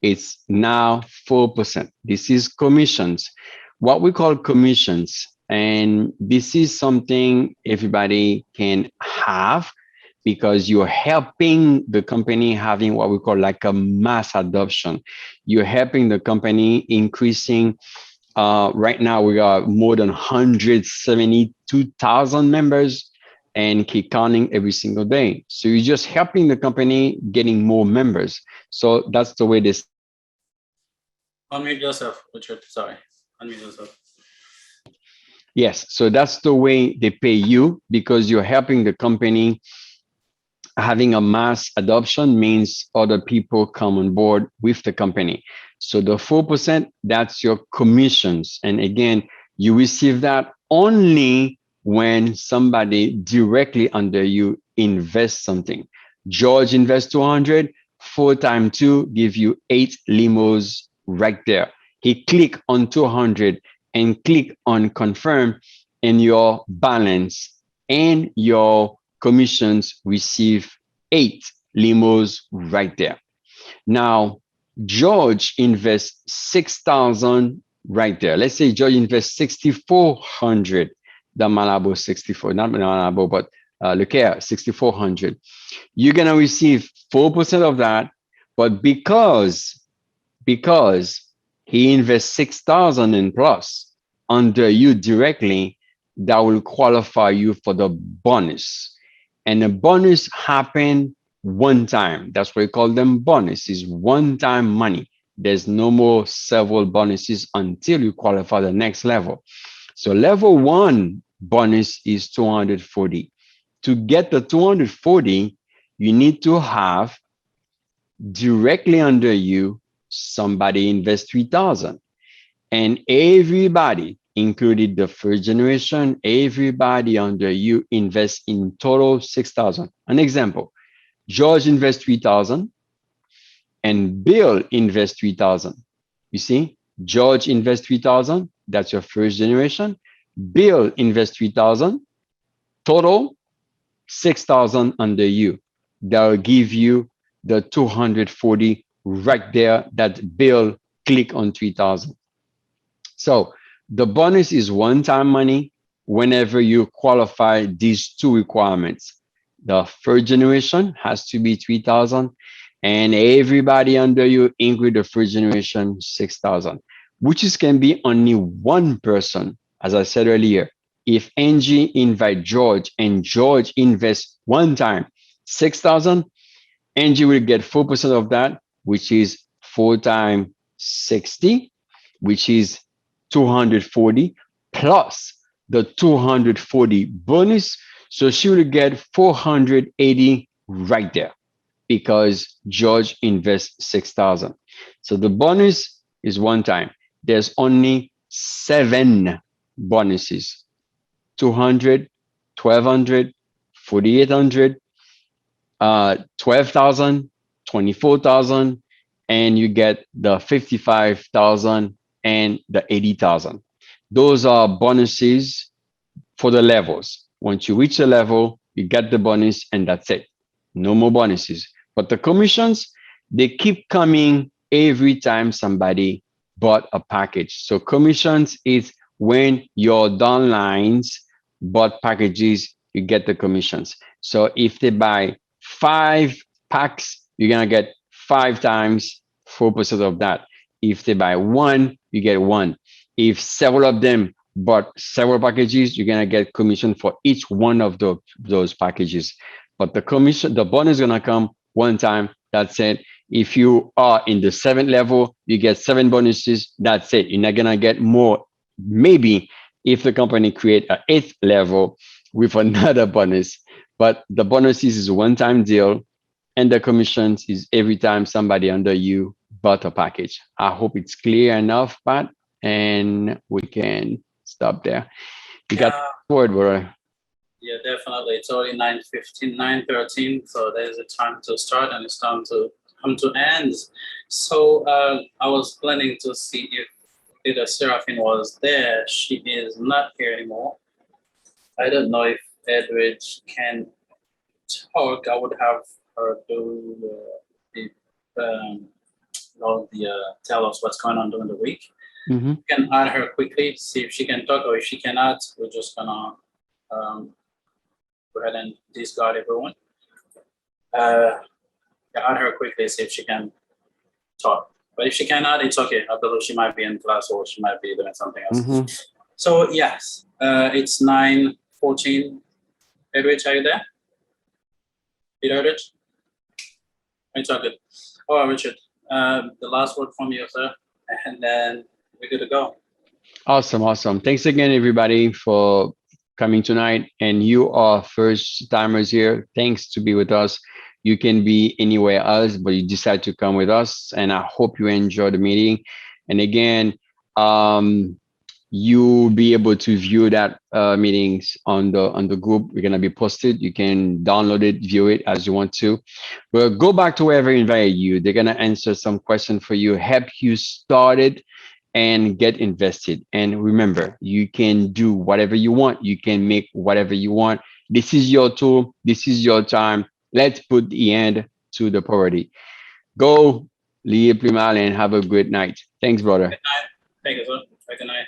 It's now 4%. This is commissions, what we call commissions. And this is something everybody can have because you're helping the company having what we call like a mass adoption. You're helping the company increasing. Right now, we got more than 172,000 members and keep counting every single day. So you're just helping the company getting more members. So that's the way this. Unmute yourself, Richard. Sorry. Unmute yourself. Yes. So that's the way they pay you because you're helping the company. Having a mass adoption means other people come on board with the company. So the 4%, that's your commissions. And again, you receive that only when somebody directly under you invests something. George invests 200, 4 times 2 give you 8 limos right there. He click on 200 and click on confirm, and your balance and your commissions receive 8 limos right there. Now, George invests 6,000 right there. Let's say George invests 6,400. The Malabo 64, not Malabo, but look here, 6,400. You're gonna receive 4% of that, but because he invests 6,000 and plus under you directly, that will qualify you for the bonus. And the bonus happen one time. That's why we call them bonuses, one-time money. There's no more several bonuses until you qualify the next level. So level 1 bonus is 240. To get the 240, you need to have directly under you, somebody invest 3,000. And everybody, including the first generation, everybody under you invest in total 6,000. An example, George invests 3,000 and Bill invests 3,000. You see, George invests 3,000. That's your first generation. Bill invests 3,000. Total 6,000 under you. That'll give you the 240 right there that Bill click on 3,000. So the bonus is one-time money whenever you qualify these 2 requirements. The first generation has to be 3,000 and everybody under you, include the first generation, 6,000, which is can be only one person. As I said earlier, if Angie invite George and George invests one time, 6,000, Angie will get 4% of that, which is 4 times 60, which is 240 plus the 240 bonus. So she will get 480 right there because George invests 6,000. So the bonus is one time. There's only 7 bonuses: 200, 1,200, 4,800, 12,000, 24,000, and you get the 55,000 and the 80,000. Those are bonuses for the levels. Once you reach a level, you get the bonus and that's it. No more bonuses. But the commissions, they keep coming every time somebody bought a package. So commissions is when your downlines bought packages, you get the commissions. So if they buy 5 packs, you're gonna get 5 times 4% of that. If they buy 1, you get 1. If several of them bought several packages, you're gonna get commission for each one of those packages. But the commission, the bonus is gonna come one time. That's it. If you are in the 7th level, you get 7 bonuses. That's it. You're not gonna get more. Maybe if the company create an 8th level with another bonus, but the bonuses is a one-time deal, and the commissions is every time somebody under you bought a package. I hope it's clear enough, Pat, and we can stop there. You got the word, bro. Yeah, definitely. It's already 9:15, 9:13, so there's a time to start and it's time to come to end. So I was planning to see if Leader Seraphine was there. She is not here anymore. I don't know if Edwidge can talk. I would have her do tell us what's going on during the week. Mm-hmm. You can add her quickly, see if she can talk, or if she cannot, we're just gonna go ahead and discard everyone. Add her quickly, see if she can talk. But if she cannot, it's okay. I believe she might be in class or she might be doing something else. Mm-hmm. So yes, it's 9:14. Edwidge, are you there? Peter Edwidge? Are you talking? Oh, Richard, the last word from you, sir, and then we're good to go. Awesome. Thanks again, everybody, for coming tonight. And you are first timers here. Thanks to be with us. You can be anywhere else, but you decide to come with us. And I hope you enjoy the meeting. And again, you'll be able to view that meetings on the group. We're gonna be posted. You can download it, view it as you want to. But go back to wherever invited you. They're gonna answer some question for you, help you start it and get invested. And remember, you can do whatever you want. You can make whatever you want. This is your tool. This is your time. Let's put the end to the poverty. Go, Liyeplimal, and have a great night. Thanks, brother. Good night. Thank you, sir. Good night.